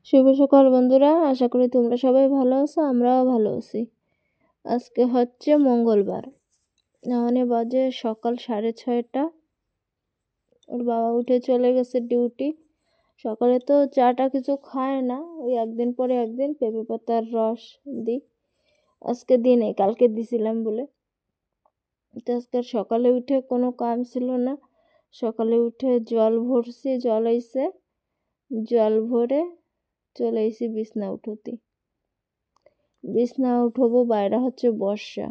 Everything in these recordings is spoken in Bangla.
শুভ সকাল বন্ধুরা, আশা করি তোমরা সবাই ভালো আছো, আমরাও ভালো আছি। আজকে হচ্ছে মঙ্গলবার, মানে বাজে সকাল 6:30। ওর বাবা উঠে চলে গেছে ডিউটি। সকালে তো চাটা কিছু খায় না, ওই একদিন পরে একদিন পেঁপে পাতার রস দিই। আজকে দিনে কালকে দিছিলাম বলে। তো আজকে সকালে উঠে কোনো কাম ছিল না, সকালে উঠে জল ভরছি, জল আইছে, জল ভরে চলে আইছি বিছনা উঠোতে। বিছনা উঠবো, বাইরে হচ্ছে বর্ষা।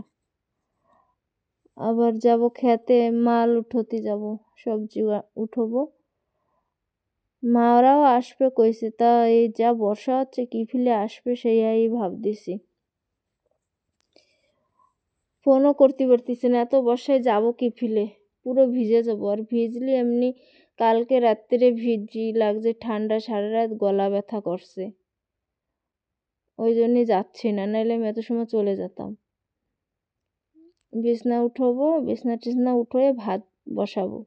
আবার যাব খেতে, মাল উঠোতে যাব, সবজি উঠবো। মারাও আসবে কইছে, তা এই যা বর্ষা হচ্ছে কি ফিলে আসবে সেই ভাবতেছি। ফোনও করতে পারতেছি না, এত বর্ষায় যাব কি ফিলে, পুরো ভিজে যাবো। আর ভিজলি এমনি কালকে রাত্রে ভিজি লাগছে ঠান্ডা, সারা রাত গলা ব্যথা করছে, ওই জন্যই যাচ্ছি না, নাইলে আমি এত সময় চলে যেতাম। বিছনা উঠবো, বিছনা টিছনা উঠে ভাত বসাবো।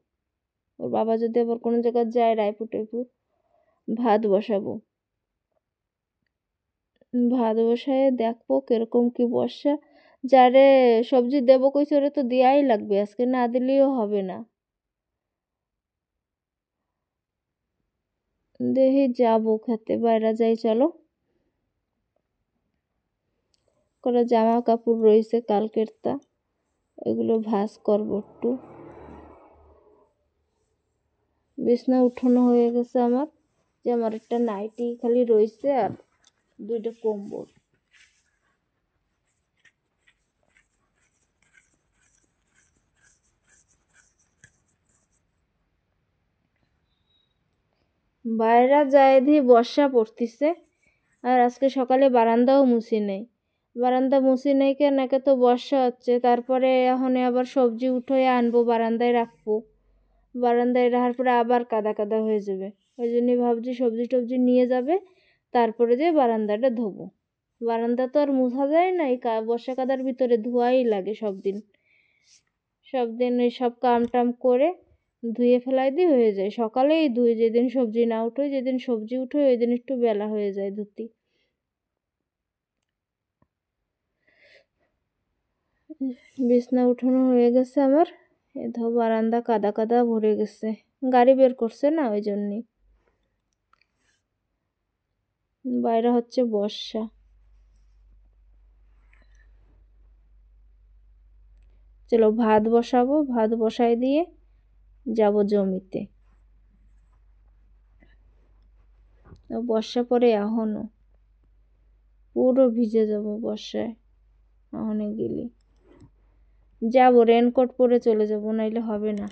ওর বাবা যদি আবার কোনো জায়গায় যায় রায়পুর টাইপুর, ভাত বসাবো। ভাত বসায় দেখবো কিরকম কি বর্ষা। যারে সবজি দেবো কইছে ওরে তো দেয়াই লাগবে, আজকে না দিলেও হবে না। দেখি যাবো খেতে, বাইরে যাই চলো। করে জামা কাপড় রয়েছে কালকের, তা এগুলো ভাঁজ করবো একটু। বিছনা উঠানো হয়ে গেছে আমার, যে আমার একটা নাইটি খালি রয়েছে আর দুইটা কম্বল। বাইরে যায় দিয়ে বর্ষা পড়তিছে, আর আজকে সকালে বারান্দাও মুছি নেই। বারান্দা মুছি নেই কেন, একে তো বর্ষা হচ্ছে, তারপরে এখন আবার সবজি উঠোয় আনবো, বারান্দায় রাখবো। বারান্দায় রাখার পরে আবার কাদা কাদা হয়ে যাবে, ওই জন্যই ভাবছি সবজি টবজি নিয়ে যাবে, তারপরে যে বারান্দাটা ধোবো। বারান্দা তো আর মুছা যায় না, এই বর্ষা কাদার ভিতরে ধোয়াই লাগে সব দিন। সব দিন ওই সব কাম টাম করে ধুয়ে ফেলাই দিয়ে হয়ে যায়, সকালেই ধুই। যেদিন সবজি না উঠোই, যেদিন সবজি উঠোই ওই দিন একটু বেলা হয়ে যায় ধুতি। বিছনা উঠানো হয়ে গেছে আমার, এ ধো বারান্দা কাদা কাদা ভরে গেছে, গাড়ি বের করছে না ওই জন্যই। বাইরে হচ্ছে বর্ষা। চলো ভাত বসাবো, ভাত বসাই দিয়ে যাব জমিতে। বর্ষা পরে এখনো পুরো ভিজে যাব বর্ষায়, এখনো গেলে যাবো, রেনকোট পরে চলে যাব, নাইলে হবে না।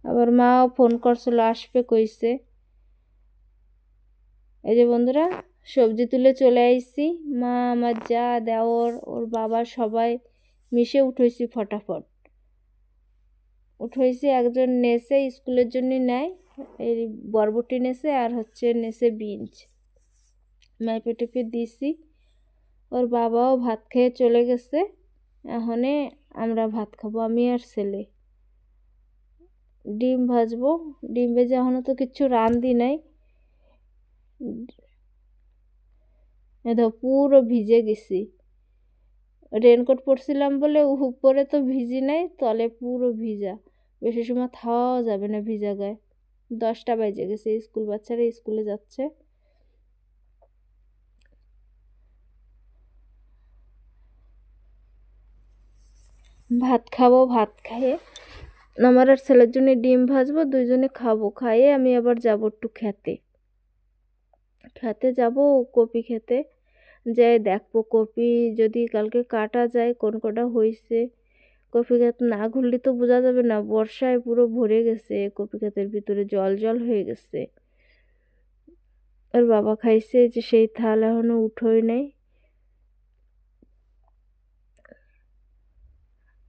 আবার মাও ফোন করছিল, আসবে কইছে। এই যে বন্ধুরা, সবজি তুলে চলে আইছি, মা, আমার যা, দেওর, ওর বাবা সবাই মিশে উঠেছি ফটাফট। উঠেছি, একজন নেছে স্কুলের জন্য নেয়, এই বরবটি নেছে আর হচ্ছে নেছে বিনস, মাইপে টেপে দিছি। ওর বাবাও ভাত খেয়ে চলে গেছে, এখনে আমরা ভাত খাবো, আমি আর ছেলে। ডিম ভাজবো, ডিম ভেজে এখনো তো কিচ্ছু রান্ধি নাই। দেখো পুরো ভিজে গেছি, রেনকোট পরছিলাম বলে উপরে তো ভিজি নাই, তলে পুরো ভিজা। বেশি সময় থাওয়াও যাবে না ভিজা গায়ে। 10টা বাজে গেছে, স্কুল বাচ্চারা স্কুলে যাচ্ছে। ভাত খাবো, ভাত খেয়ে আমার আর ছেলের জন্য ডিম ভাজবো, দুইজনে খাবো। খাইয়ে আমি আবার যাবো একটু খেতে। খেতে যাব, কপি খেতে যাই দেখবো কপি যদি কালকে কাটা যায়, কোন কটা হয়েছে। কপি ক্ষেত না ঘুরলে তো বোঝা যাবে না, বর্ষায় পুরো ভরে গেছে, কপি ক্ষেতের ভিতরে জল জল হয়ে গেছে। ওর বাবা খাইছে, যে সেই থাল এখনো উঠোই নাই।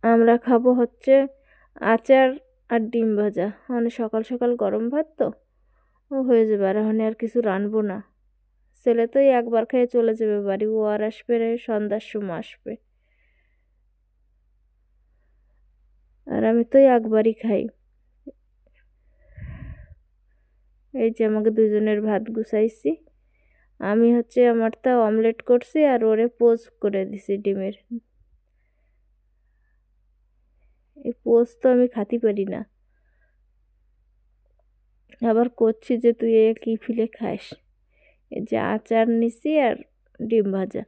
আমরা খাবো হচ্ছে আচার আর ডিম ভাজা, মানে সকাল সকাল গরম ভাত তো ও হয়ে যাবে, আর এখন আর কিছু রানবো না। ছেলে তো একবার খেয়ে চলে যাবে বাড়ি, ও আর আসবে সন্ধ্যার সময় আসবে, আর আমি তো একবারই খাই। এই যে আমাকে দুজনের ভাত গুছাইছি, আমি হচ্ছে আমারটা অমলেট করছি আর ওরে পোচ করে দিছি ডিমের। এই পোচ তো আমি খাতে পারি না, আবার করছি যে তুই এ কি ফিলে খাস। এই যে আচার নিছি আর ডিম ভাজা,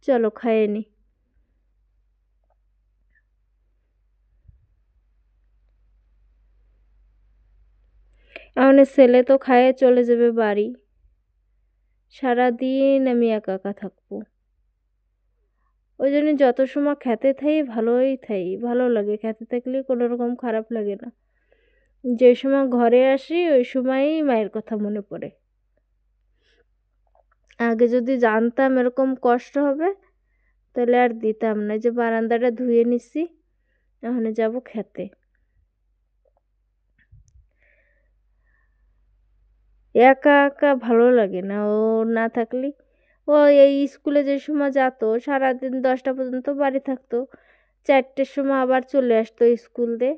চলো খাইয়ে নি। এখন ছেলে তো খাইয়ে চলে যাবে বাড়ি, সারাদিন আমি একা একা থাকবো। ওই জন্য যত সময় খেতে থাই ভালোই থাই, ভালো লাগে খেতে থাকলে, কোনো রকম খারাপ লাগে না। যে সময় ঘরে আসি ওই সময়ই মায়ের কথা মনে পড়ে। আগে যদি জানতাম এরকম কষ্ট হবে তাহলে আর দিতাম না। যে বারান্দাটা ধুয়ে নিছি, এখন যাব খেতে। একা একা ভালো লাগে না, ও না থাকলে। ও এই স্কুলে যে সময় যেত সারাদিন 10টা পর্যন্ত বাড়ি থাকতো, 4টের সময় আবার চলে আসতো স্কুল দিয়ে,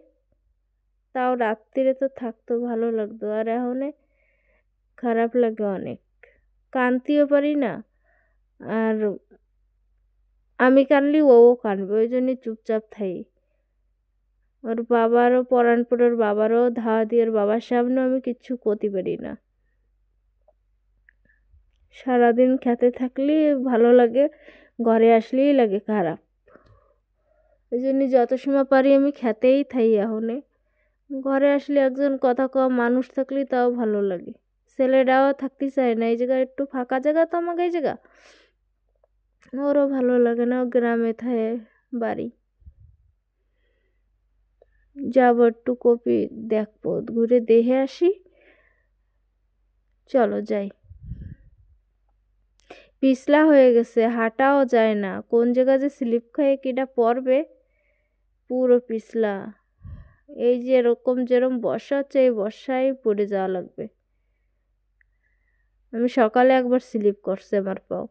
তাও রাত্রিরে তো থাকতো, ভালো লাগতো। আর এখন খারাপ লাগে অনেক, কাঁদতেও পারি না। আর আমি কানলি ও কানবে, ওই জন্যই চুপচাপ থাই। ওর বাবারও পরাণ পড়ে, ওর বাবারও ধাওয়া দিয়ে, ওর বাবার সামনে আমি কিচ্ছু করতে পারি না। সারাদিন খেতে থাকলে ভালো লাগে, ঘরে আসলেই লাগে খারাপ। ওই জন্য যত সময় পারি আমি খেতেই থাই। এখন ঘরে আসলে একজন কথা কওয়া মানুষ থাকলে তাও ভালো লাগে। ছেলেরাও থাকতে চায় না, এই জায়গায় একটু ফাঁকা জায়গা তো আমাকে, এই জায়গা ওরও ভালো লাগে না, ও গ্রামে থাকে বাড়ি। যাবো একটু কপি দেখবো, ঘুরে দেখে আসি, চলো যাই। পিছলা হয়ে গেছে, হাঁটাও যায় না, কোন জায়গায় যে স্লিপ খেয়ে কিটা পড়বে, পুরো পিছলা। এই যে এরকম যেরকম বর্ষা হচ্ছে, এই বর্ষায় পড়ে যাওয়া লাগবে। আমি সকালে একবার স্লিপ করছে আমার পাও।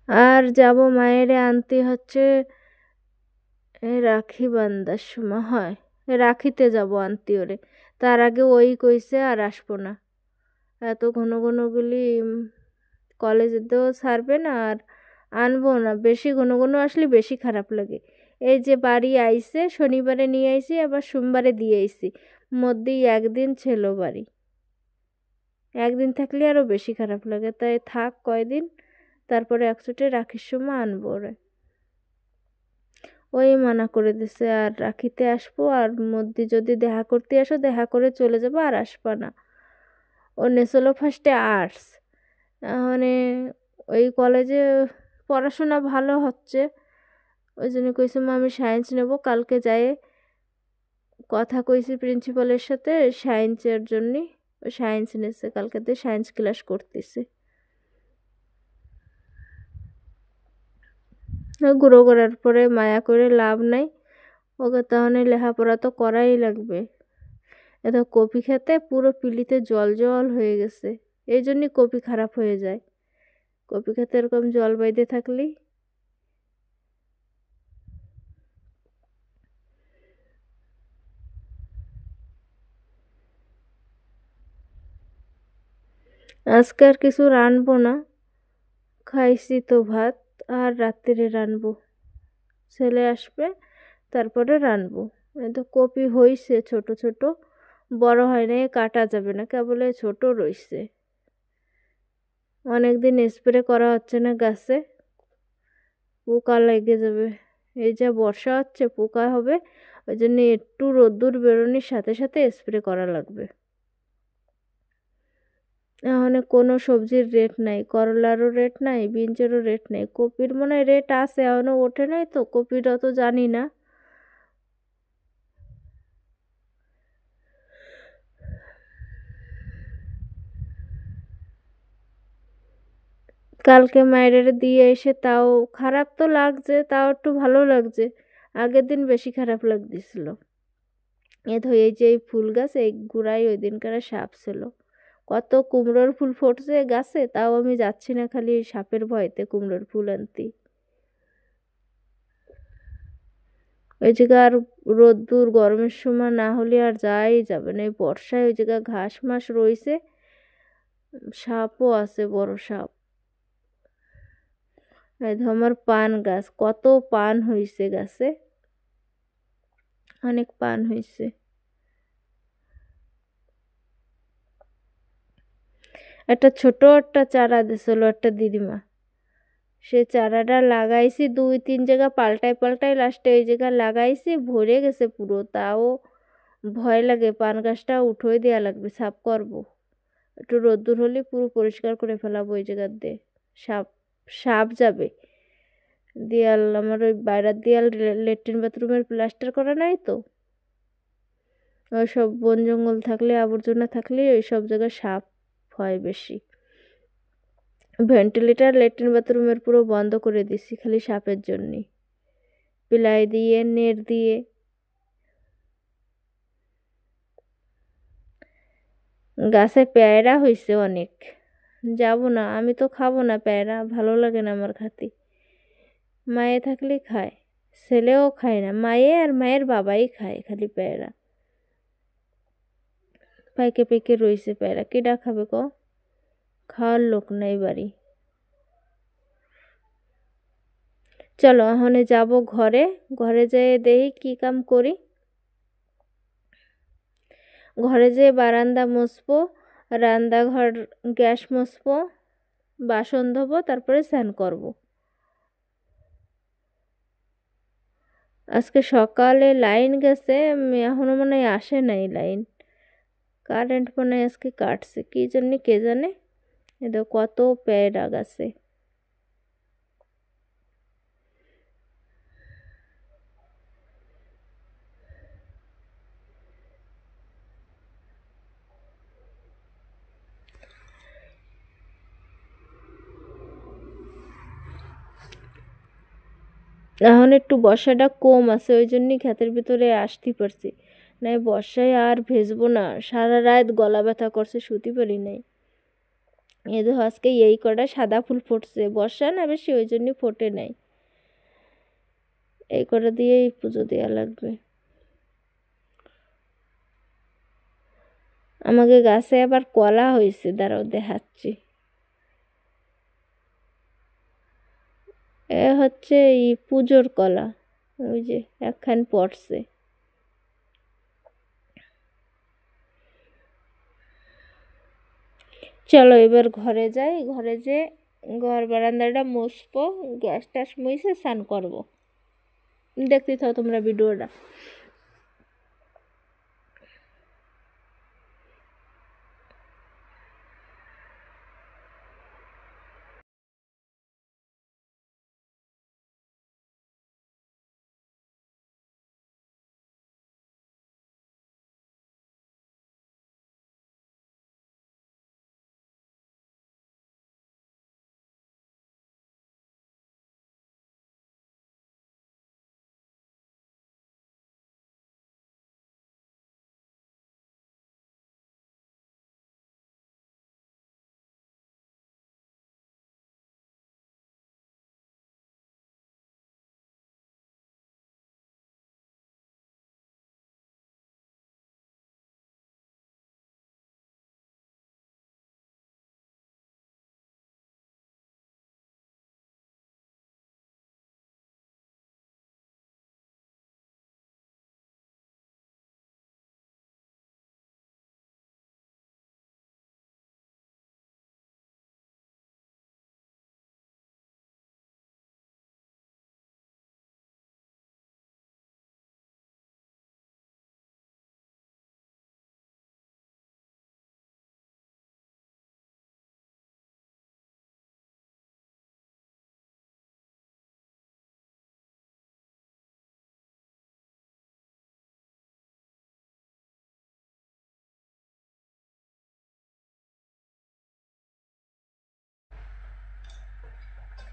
আর যাব মায়েরে আনতে হচ্ছে এই রাখি বান্ধার সময় হয়, রাখিতে যাব আনতে ওরে। তার আগে ওই কইছে আর আসবো না, এত ঘন ঘন গুলি কলেজেতেও ছাড়বে না, আর আনবো না। বেশি ঘন ঘন আসলে বেশি খারাপ লাগে। এই যে বাড়ি আইছে, শনিবারে নিয়ে আইছি, আবার সোমবারে দিয়ে আইছি, মধ্যেই একদিন ছিল বাড়ি। একদিন থাকলে আরও বেশি খারাপ লাগে, তাই থাক কয়দিন, তারপরে একচোটে রাখির সময় আনবো ওরে। ওই মানা করে দিছে আর রাখিতে আসবো, আর মধ্যে যদি দেখা করতে আসো দেখা করে চলে যাবো, আর আসবা না। ও নেছিল ফার্স্টে আর্টস, মানে ওই কলেজে পড়াশোনা ভালো হচ্ছে, ওই জন্য কইছে মা আমি সায়েন্স নেব। কালকে যাই কথা কইছি প্রিন্সিপালের সাথে সায়েন্সের জন্যে, ও সায়েন্স নিচ্ছে, কালকে দিয়ে সায়েন্স ক্লাস করতেছে। গুঁড়ো করার পরে মায়া করে লাভ নাই, ওকে তাহলে লেখাপড়া তো করাই লাগবে। এত কপি খেতে পুরো পিলিতে জল জল হয়ে গেছে, এই জন্যই কপি খারাপ হয়ে যায়। কপি খেতে এরকম জল বাইতে থাকলেই। আজকে আর কিছু রানবো না, খাইছি তো ভাত, আর রাত্রিরে রানবো। ছেলে আসবে তারপরে রানবো। এই তো কপি হইছে ছোট ছোট, বড় হয় নাই, কাটা যাবে না, কেবল ছোট রইছে। অনেকদিন স্প্রে করা হচ্ছে না গাছে, পোকা লেগে যাবে। এই যা বর্ষা হচ্ছে পোকা হবে, ওই জন্য একটু রোদ্দুর বেরোনোর সাথে সাথে স্প্রে করা লাগবে। এখন কোনো সবজির রেট নাই, করলারও রেট নাই, বিনসেরও রেট নাই, কপির মনে হয় রেট আছে, এখনও ওঠে নাই তো, কপির অত জানি না। কালকে মায়ের দিয়ে এসে তাও খারাপ তো লাগছে, তাও একটু ভালো লাগছে। আগের দিন বেশি খারাপ লাগতেছিল। এই যে এই ফুল গাছ, এই গোড়ায় ওই দিনকার সাপ ছিল। কত কুমড়োর ফুল ফুটছে গাছে, তাও আমি যাচ্ছি না, খালি সাপের ভয়তে কুমড়োর ফুল আনতে। ওই জায়গা আর রোদ্দুর গরমের সময় না হলে আর যাই যাবে না। এই বর্ষায় ওই জায়গা ঘাস মাস রয়েছে, সাপও আছে, বড় সাপ। এই ধর আমার পান গাছ, কত পান হইছে গাছে, অনেক পান হইছে। একটা ছোট একটা চারা দিছিল একটা দিদিমা, সে চারাটা লাগাইছি 2-3 জায়গা পাল্টাই পাল্টাই, লাস্টে এই জায়গা লাগাইছি, ভরে গেছে পুরো। তাও ভয় লাগে, পান গাছটা উঠোই দেওয়া লাগবে, সাফ করব। একটু রোদ্দুর হলে পুরো পরিষ্কার করে ফেলাবো ওই জায়গার দিয়ে, সাপ সাপ যাবে। দেয়াল আমার ওই বাইরের দেয়াল ল্যাট্রিন বাথরুমের প্লাস্টার করা নাই তো, ওই সব বন জঙ্গল থাকলে, আবর্জনা থাকলে ওই সব জায়গায় সাপ হয় বেশি। ভেন্টিলেটার ল্যাট্রিন বাথরুমের পুরো বন্ধ করে দিছি খালি সাপের জন্যে, পিলাই দিয়ে নেট দিয়ে। গাছে পেয়ারা হয়েছে অনেক, যাব না আমি তো, খাবো না পেয়ারা, ভালো লাগে না আমার খাতে। মায়ে থাকলে খায়, ছেলেও খায় না, মায়ে আর মায়ের বাবাই খায় খালি পেয়ারা। পাইকে পাইকে রয়েছে পেয়ারা, কেডা খাবে ক, খাওয়ার লোক নাই বাড়ি। চলো এখন যাব ঘরে, ঘরে যেয়ে দেখি কি কাম করি। ঘরে যেয়ে বারান্দা মুছবো, রান্নাঘর গ্যাস মুছবো, বাসন ধোবো, তারপরে স্নান করব। আজকে সকালে লাইন গেছে, এখনো মনে হয় আসে নাই লাইন, কারেন্ট মনে হয় আজকে কাটছে, কি জন্য কে জানে। এদের কত পেয়ারা গাছে। এখন একটু বর্ষাটা কম আছে, ওই জন্যই ক্ষেতের ভিতরে আসতে পারছি, নাই বর্ষায় আর ভেজবো না। সারা রাত গলা ব্যথা করছে, শুতে পারি নাই। এদের আজকে এই কটা সাদা ফুল ফুটছে, বর্ষা না বেশি ওই জন্যই ফোটে নাই, এই কটা দিয়েই পুজো দেওয়া লাগবে। আমাকে গাছে আবার কলা হয়েছে, দাঁড়াও দেখাচ্ছি। এ হচ্ছে এই পুজোর কলা, ওই যে একখান পড়ছে। চলো এবার ঘরে যাই, ঘরে যে ঘর বারান্দাটা মুছবো, গ্যাস ট্যাস মুছে স্নান করবো। দেখতে থাও তোমরা ভিডিওটা।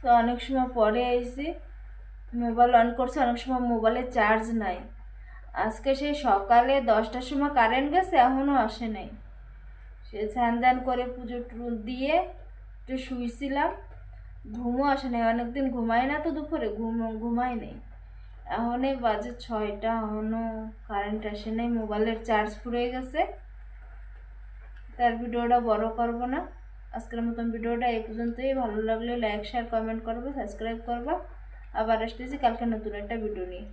তো অনেক সময় পরে আইছি, মোবাইল অন করছে, অনেক সময় মোবাইলে চার্জ নাই। আজকে সেই সকালে 10টার সময় কারেন্ট গেছে, এখনও আসে নাই। সে স্নান দান করে পুজো টুজো দিয়ে একটু শুয়েছিলাম, ঘুমও আসে নাই। অনেকদিন ঘুমাই না তো, দুপুরে ঘুমাই নেই। এখনই বাজে 6টা, এখনও কারেন্ট আসে নাই, মোবাইলের চার্জ ফুরিয়ে গেছে। তার ভিডিওটা বড় করব না। আজকের মতন ভিডিওটা এই পর্যন্তই। ভালো লাগলে লাইক শেয়ার কমেন্ট করবে, সাবস্ক্রাইব করবা। আবার আসতেছি কালকে নতুন একটা ভিডিও নিয়ে।